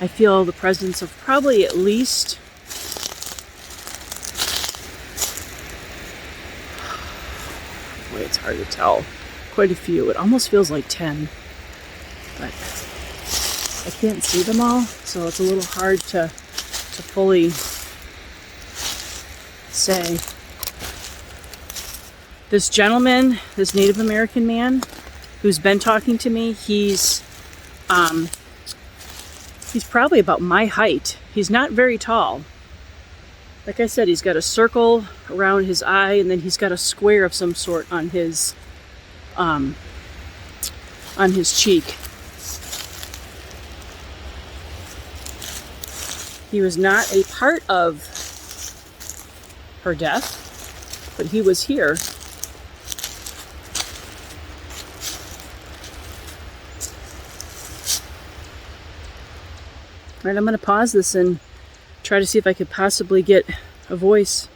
I feel the presence of probably at least boy, it's hard to tell. Quite a few. It almost feels like 10. But I can't see them all, so it's a little hard to fully say. This gentleman, this Native American man who's been talking to me, he's probably about my height. He's not very tall. Like I said, he's got a circle around his eye, and then he's got a square of some sort on his cheek. He was not a part of her death, but he was here. All right, I'm going to pause this and try to see if I could possibly get a voice.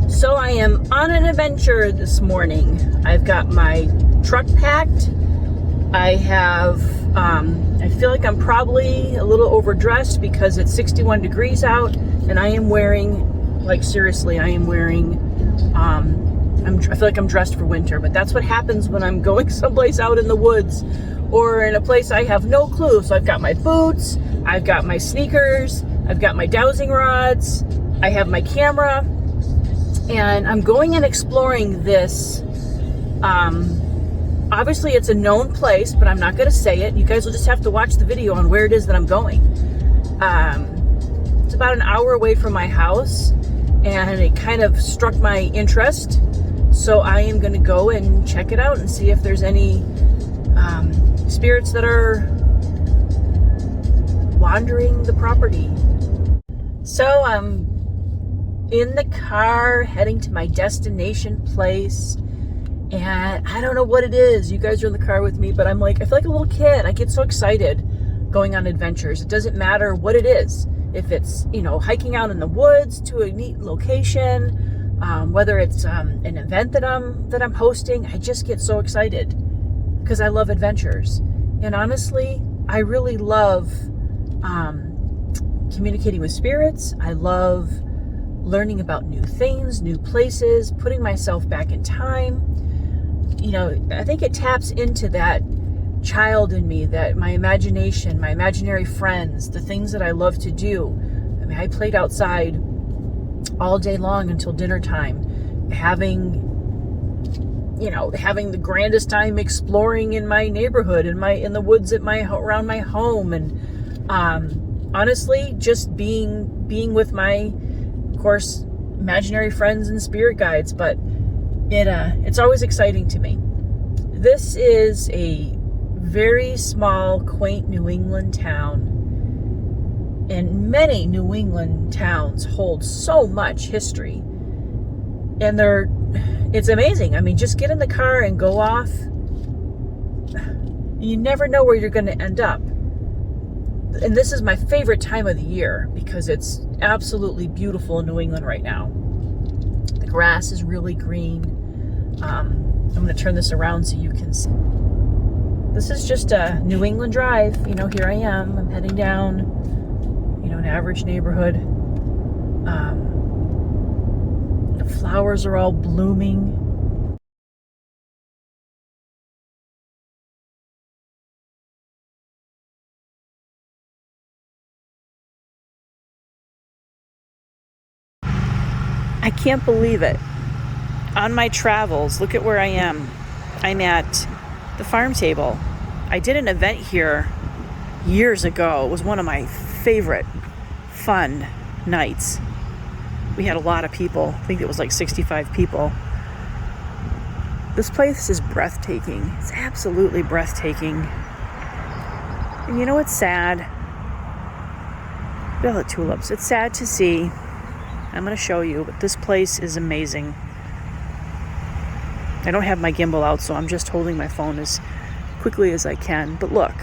So I am on an adventure this morning. I've got my truck packed. I have, I feel like I'm probably a little overdressed because it's 61 degrees out, and I am wearing, like seriously, I am wearing, I feel like I'm dressed for winter, but that's what happens when I'm going someplace out in the woods or in a place I have no clue. So I've got my boots, I've got my sneakers, I've got my dowsing rods, I have my camera, and I'm going and exploring this. Obviously it's a known place, but I'm not going to say it. You guys will just have to watch the video on where it is that I'm going. It's about an hour away from my house, and it kind of struck my interest. So I am going to go and check it out and see if there's any spirits that are wandering the property. So I'm in the car heading to my destination place, and I don't know what it is. You guys are in the car with me, but I'm like, I feel like a little kid. I get so excited going on adventures. It doesn't matter what it is. If it's, you know, hiking out in the woods to a neat location, whether it's an event that I'm hosting, I just get so excited because I love adventures. And honestly, I really love communicating with spirits. I love learning about new things, new places, putting myself back in time. You know, I think it taps into that child in me, that my imagination, my imaginary friends, the things that I love to do. I mean, I played outside all day long until dinner time, having the grandest time exploring in my neighborhood, in the woods around my home, and honestly, just being with my, of course, imaginary friends and spirit guides. But it's always exciting to me. This is a very small, quaint New England town, and many New England towns hold so much history, and it's amazing. I mean, just get in the car and go off. You never know where you're going to end up. And this is my favorite time of the year because it's absolutely beautiful in New England right now. The grass is really green. I'm going to turn this around so you can see. This is just a New England drive. You know, here I am. I'm heading down, an average neighborhood. The flowers are all blooming. I can't believe it. On my travels, look at where I am. I'm at the farm table. I did an event here years ago. It was one of my favorite fun nights. We had a lot of people. I think it was like 65 people. This place is breathtaking. It's absolutely breathtaking. And you know what's sad? Look at the tulips. It's sad to see. I'm going to show you, but this place is amazing. I don't have my gimbal out, so I'm just holding my phone as quickly as I can. But look.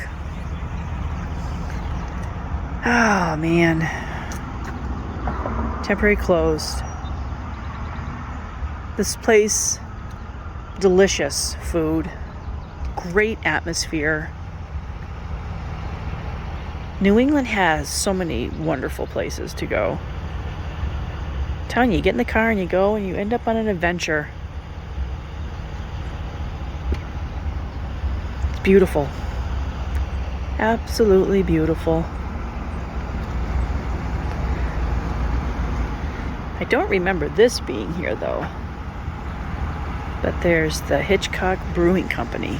Oh, man. Temporary closed. This place delicious food, great atmosphere. New England has so many wonderful places to go. I'm telling you, you get in the car and you go and you end up on an adventure. It's beautiful. Absolutely beautiful. I don't remember this being here though. But there's the Hitchcock Brewing Company.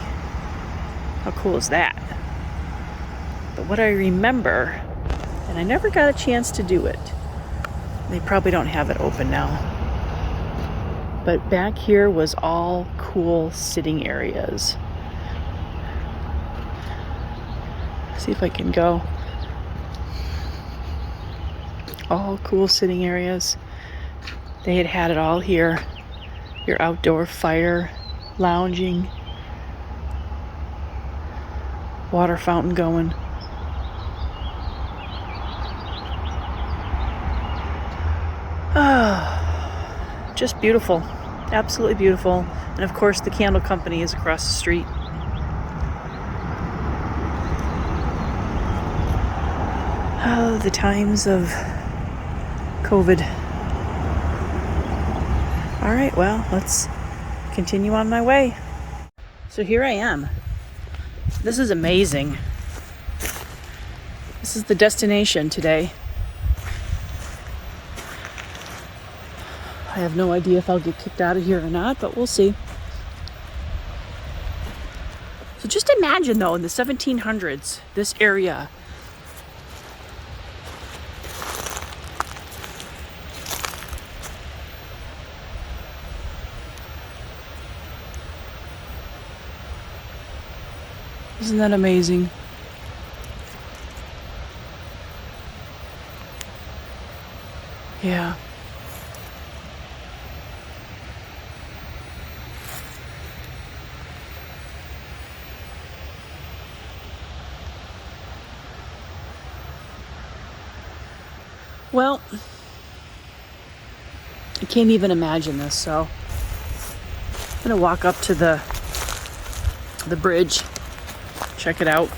How cool is that? But what I remember, and I never got a chance to do it, they probably don't have it open now, but back here was all cool sitting areas. See if I can go. All cool sitting areas. They had it all here. Your outdoor fire, lounging, water fountain going. Ah, just beautiful. Absolutely beautiful. And of course the candle company is across the street. Oh, the times of COVID. All right, well, let's continue on my way. So here I am. This is amazing. This is the destination today. I have no idea if I'll get kicked out of here or not, but we'll see. So just imagine though, in the 1700s, this area Isn't that amazing? Yeah. Well, I can't even imagine this, so I'm gonna walk up to the bridge, check it out.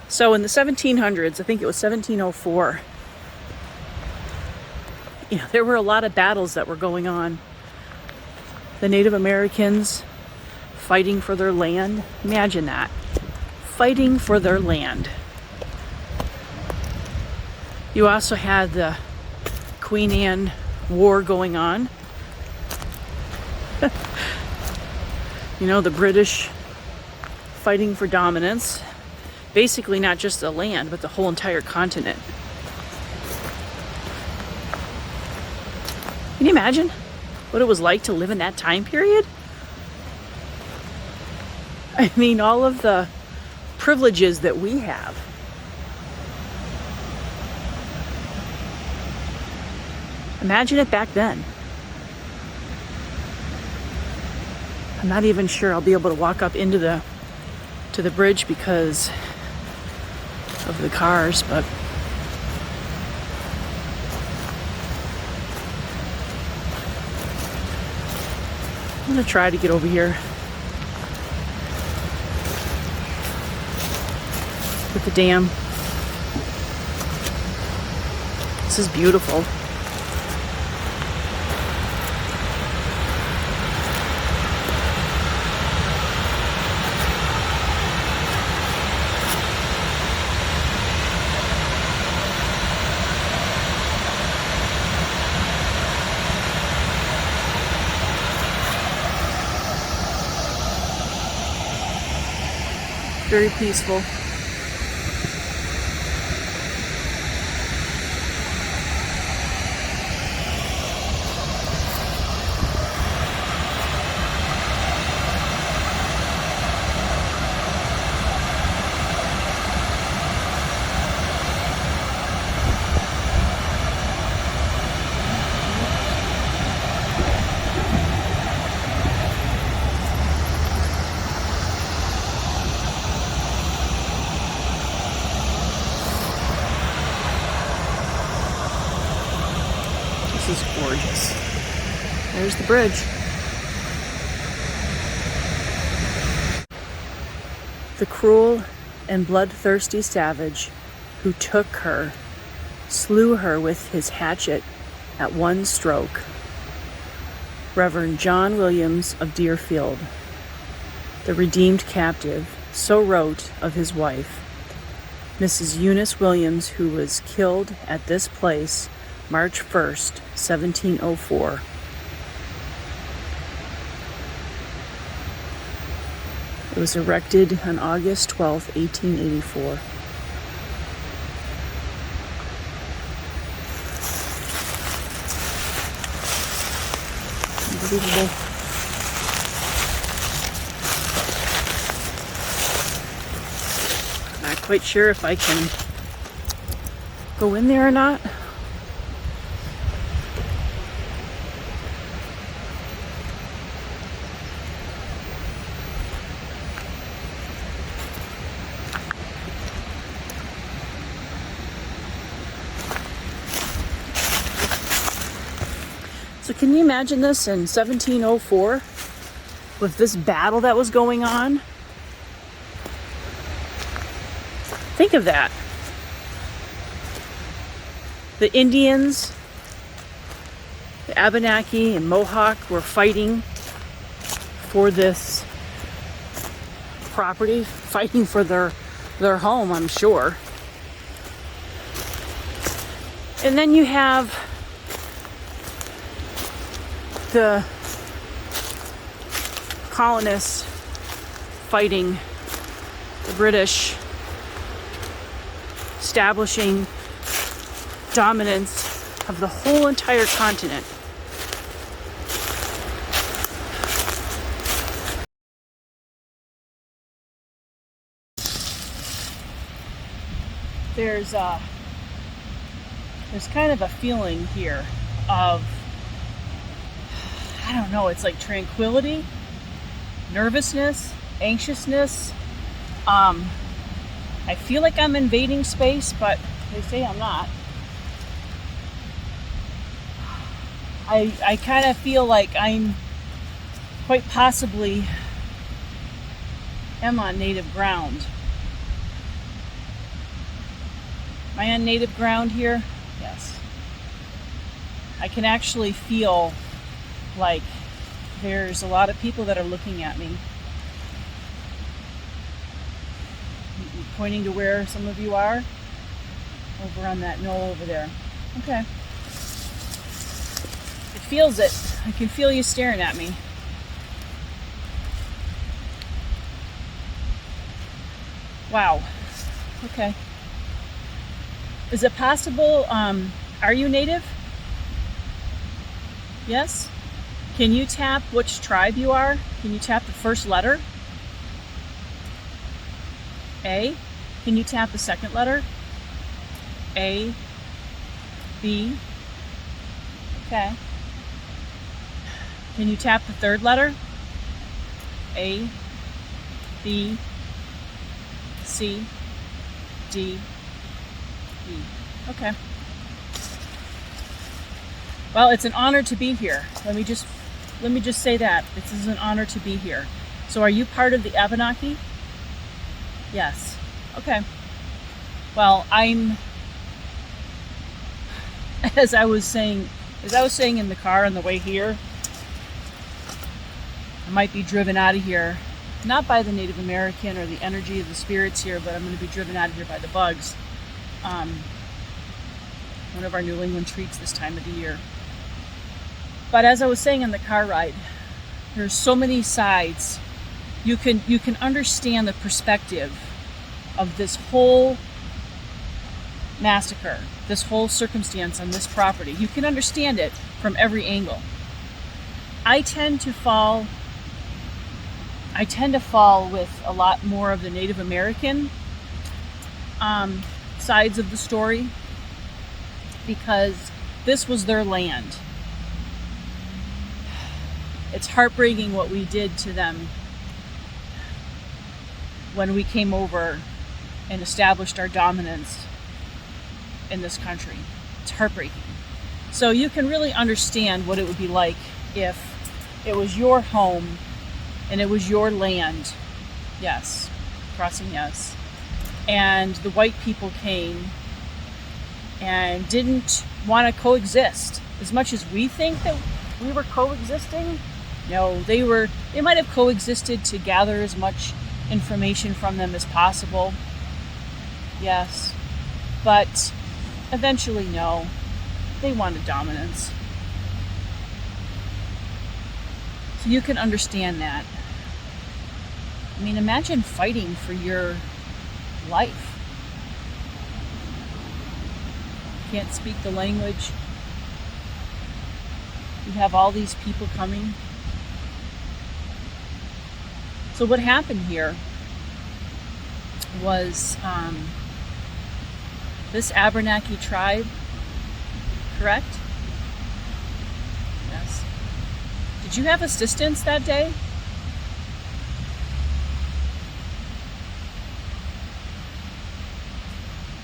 So in the 1700s, I think it was 1704, there were a lot of battles that were going on. The Native Americans fighting for their land. Imagine that. Fighting for their land. You also had the Queen Anne War going on. The British fighting for dominance. Basically not just the land, but the whole entire continent. Can you imagine what it was like to live in that time period? I mean, all of the privileges that we have. Imagine it back then. I'm not even sure I'll be able to walk up into the bridge because of the cars, but I'm gonna try to get over here. With the dam. This is beautiful. Very peaceful. This is gorgeous. There's the bridge. The cruel and bloodthirsty savage who took her slew her with his hatchet at one stroke. Reverend John Williams of Deerfield, the redeemed captive, so wrote of his wife, Mrs. Eunice Williams, who was killed at this place March 1st, 1704. It was erected on August 12th, 1884. Unbelievable. Not quite sure if I can go in there or not. So can you imagine this in 1704 with this battle that was going on? Think of that. The Indians, the Abenaki and Mohawk were fighting for this property, fighting for their home, I'm sure. And then you have the colonists fighting the British, establishing dominance of the whole entire continent. There's kind of a feeling here of, I don't know, it's like tranquility, nervousness, anxiousness. I feel like I'm invading space, but they say I'm not. I kind of feel like I'm quite possibly am on native ground. Am I on native ground here? Yes. I can actually feel like there's a lot of people that are looking at me. Pointing to where some of you are? Over on that knoll over there. Okay. It feels it. I can feel you staring at me. Wow. Okay. Is it possible, are you native? Yes? Can you tap which tribe you are? Can you tap the first letter? A. Can you tap the second letter? A, B. Okay. Can you tap the third letter? A, B, C, D, E. Okay. Well, it's an honor to be here. Let me just say that. This is an honor to be here. So are you part of the Abanocki? Yes. Okay. Well, I'm, as I was saying in the car on the way here, I might be driven out of here, not by the Native American or the energy of the spirits here, but I'm going to be driven out of here by the bugs. One of our New England treats this time of the year. But as I was saying on the car ride, there's so many sides. You can understand the perspective of this whole massacre, this whole circumstance on this property. You can understand it from every angle. I tend to fall with a lot more of the Native American sides of the story, because this was their land. It's heartbreaking what we did to them when we came over and established our dominance in this country. It's heartbreaking. So you can really understand what it would be like if it was your home and it was your land. Yes, crossing yes. And the white people came and didn't want to coexist as much as we think that we were coexisting. No, they might have coexisted to gather as much information from them as possible. Yes. But eventually, no. They wanted dominance. So you can understand that. I mean, imagine fighting for your life. Can't speak the language. You have all these people coming. So what happened here was this Abenaki tribe, correct? Yes. Did you have assistance that day?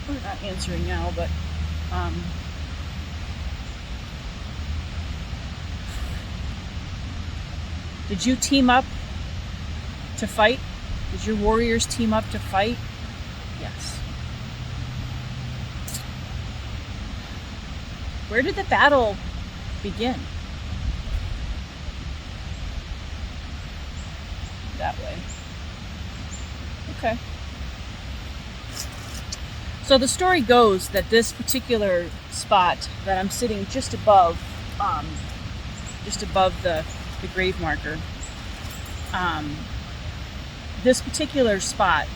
We're not answering now, but did you team up to fight? Did your warriors team up to fight? Yes. Where did the battle begin? That way. Okay. So the story goes that this particular spot that I'm sitting just above the grave marker, this particular spot,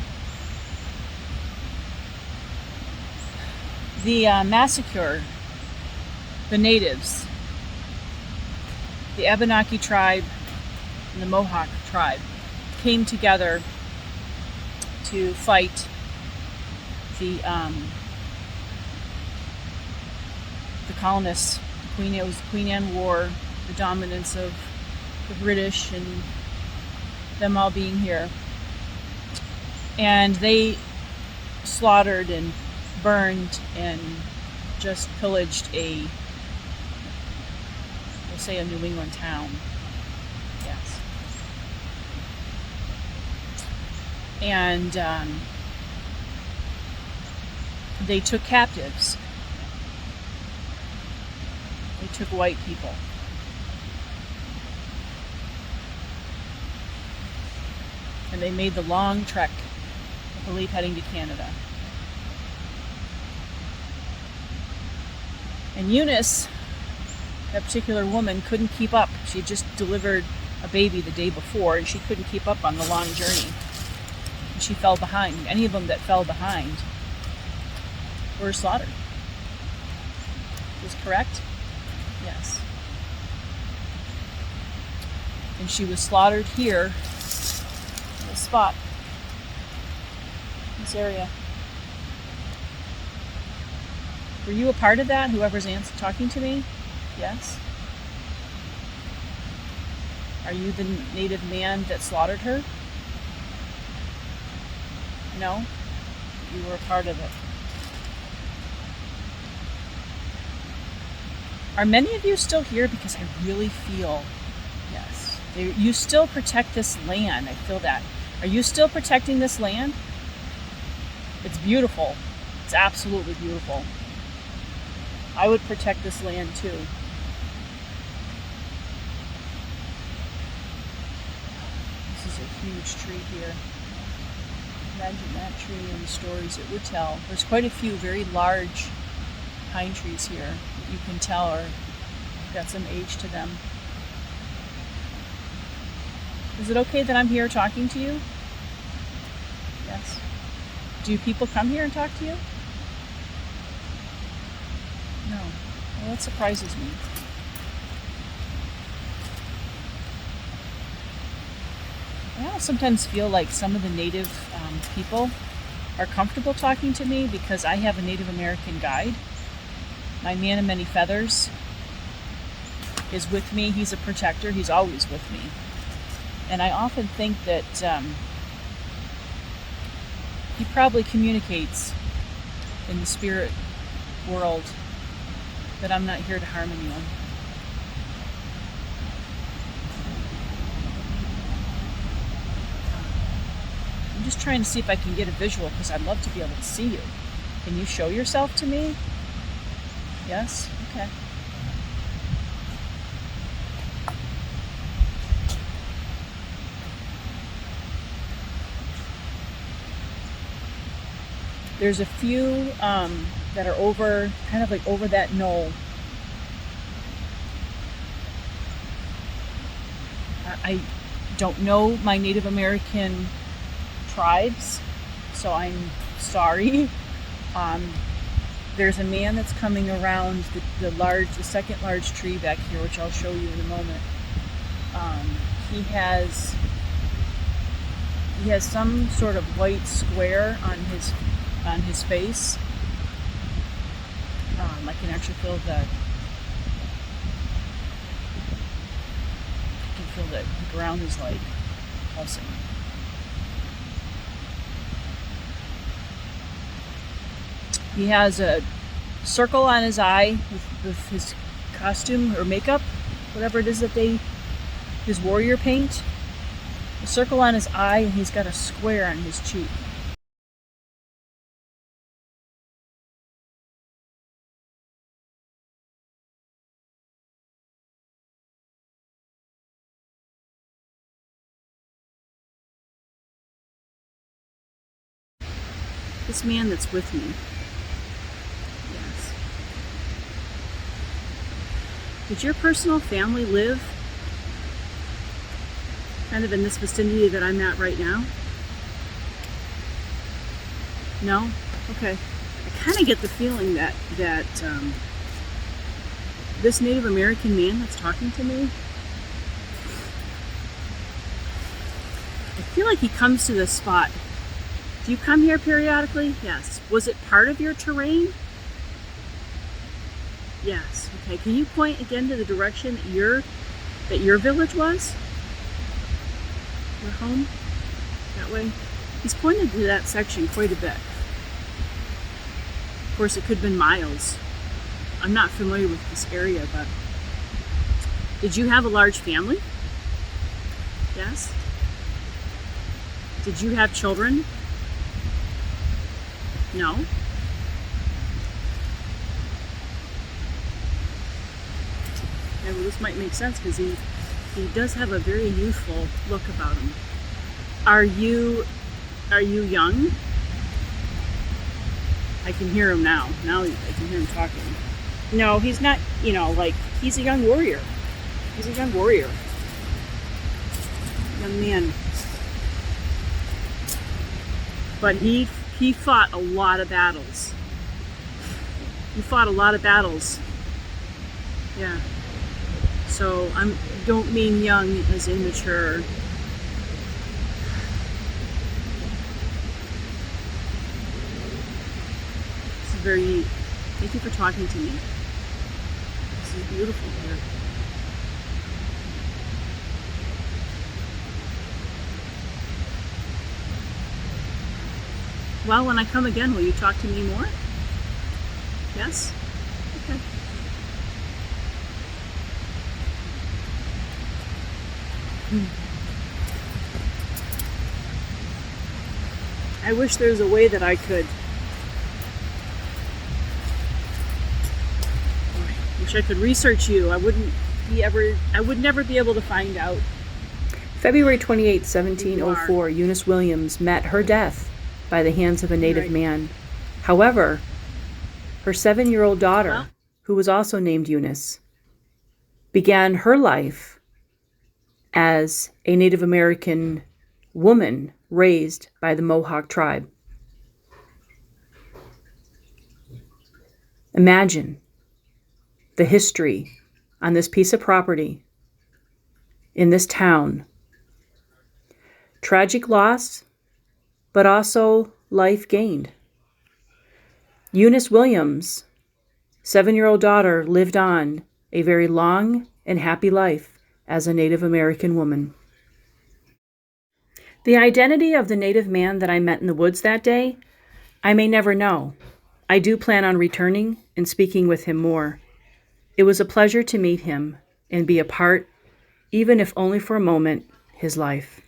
the massacre, the natives, the Abanocki tribe and the Mohawk tribe came together to fight the colonists. It was the Queen Anne War, the dominance of the British and them all being here. And they slaughtered and burned and just pillaged we'll say a New England town. Yes. And they took captives. They took white people. And they made the long trek, I believe, heading to Canada. And Eunice, that particular woman, couldn't keep up. She had just delivered a baby the day before, and she couldn't keep up on the long journey. And she fell behind. Any of them that fell behind were slaughtered. Is correct? Yes. And she was slaughtered here, in this spot, this area. Were you a part of that? Whoever's talking to me? Yes. Are you the native man that slaughtered her? No? You were a part of it. Are many of you still here? Because I really feel, yes, you still protect this land. I feel that. Are you still protecting this land? It's beautiful. It's absolutely beautiful. I would protect this land too. This is a huge tree here. Imagine that tree and the stories it would tell. There's quite a few very large pine trees here that you can tell are got some age to them. Is it okay that I'm here talking to you? Yes. Do people come here and talk to you? No. Well, that surprises me. I sometimes feel like some of the native people are comfortable talking to me because I have a Native American guide. My man of many feathers is with me. He's a protector. He's always with me. And I often think that he probably communicates in the spirit world that I'm not here to harm anyone. I'm just trying to see if I can get a visual because I'd love to be able to see you. Can you show yourself to me? Yes? Okay. There's a few that are over, kind of like over that knoll. I don't know my Native American tribes, so I'm sorry. There's a man that's coming around the second large tree back here, which I'll show you in a moment. He has some sort of white square on his face. I can actually feel the ground is like pulsing. He has a circle on his eye with his costume or makeup, whatever it is that his warrior paint. A circle on his eye, and he's got a square on his cheek. This man that's with me. Yes. Did your personal family live kind of in this vicinity that I'm at right now? No? Okay. I kind of get the feeling that this Native American man that's talking to me, I feel like he comes to this spot. Do you come here periodically? Yes. Was it part of your terrain? Yes. Okay. Can you point again to the direction that your village was? Your home? That way? He's pointed to that section quite a bit. Of course, it could have been miles. I'm not familiar with this area, but did you have a large family? Yes. Did you have children? No. Okay, well, this might make sense because he does have a very youthful look about him. Are you young? I can hear him now. Now I can hear him talking. No, he's not, he's a young warrior. He's a young warrior. Young man. But he fought a lot of battles. He fought a lot of battles. Yeah. So I don't mean young as immature. This is very neat. Thank you for talking to me. This is beautiful here. Well, when I come again, will you talk to me more? Yes? Okay. I wish there was a way that I could. I wish I could research you. I would never be able to find out. February 28, 1704, Eunice Williams met her death by the hands of a native man. However, her 7-year-old daughter, who was also named Eunice, began her life as a Native American woman raised by the Mohawk tribe. Imagine the history on this piece of property in this town. Tragic loss, but also life gained. Eunice Williams' 7-year-old daughter lived on a very long and happy life as a Native American woman. The identity of the Native man that I met in the woods that day, I may never know. I do plan on returning and speaking with him more. It was a pleasure to meet him and be a part, even if only for a moment, his life.